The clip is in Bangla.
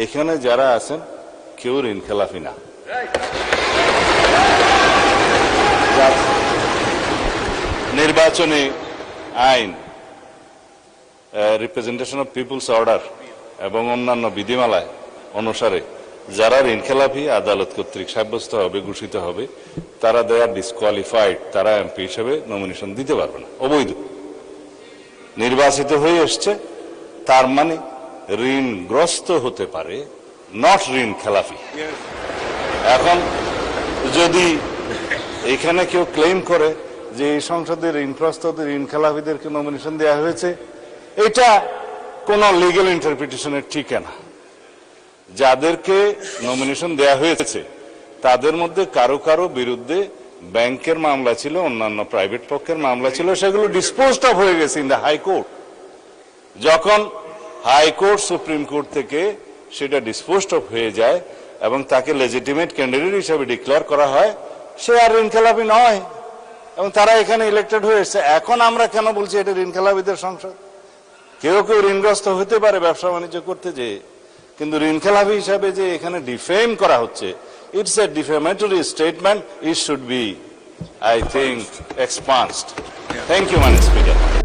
এখানে যারা আছেন কেউ ঋণ খেলাফি না। নির্বাচনী আইন, রিপ্রেজেন্টেশন অফ পিপুলস অর্ডার এবং অন্যান্য বিধিমালায় অনুসারে যারা ঋণ খেলাফি আদালত কর্তৃক সাব্যস্ত হবে, ঘোষিত হবে, তারা দে আর ডিসকোয়ালিফাইড, তারা এমপি হিসেবে নমিনেশন দিতে পারবে না, অবৈধ। নির্বাচিত হয়ে এসছে তার মানে ঋণগ্রস্ত হতে পারে, নট ঋণ খেলাফি। এখন যদি এখানে কেউ ক্লেম করে যে এই সংসদে ঋণগ্রস্ত ঋণ খেলাফিদেরকে নমিনেশন দেওয়া হয়েছে, এটা কোন লিগ্যাল ইন্টারপ্রিটেশনের ঠিক না। যাদেরকে নমিনেশন দেয়া হয়েছে তাদের মধ্যে কারো কারো বিরুদ্ধে ব্যাংকের মামলা ছিল, অন্যান্য প্রাইভেট পক্ষের মামলা ছিল, সেগুলো ডিসপোজড অফ হয়ে গেছে ইন দ্য হাইকোর্ট। যখন হাইকোর্ট সুপ্রিম কোর্ট থেকে সেটা ডিসপোজড অফ হয়ে যায় এবং তাকে লেজিটিমেট ক্যান্ডিডেট হিসেবে ডিক্লেয়ার করা হয়, সে আর ঋণ খেলাপি নয় এবং তারা এখানে ইলেক্টেড হয়ে এসছে। এখন আমরা কেন বলছি এটা ঋণ খেলাপিদের সংসদ? কেউ কেউ ঋণগ্রস্ত হতে পারে ব্যবসা বাণিজ্য করতে যেয়ে, কিন্তু ঋণ খেলাপি হিসাবে যে এখানে ডিফেম করা হচ্ছে, it's a defamatory statement, it should be, I think, expunged. Thank you, মাননীয় স্পিকার।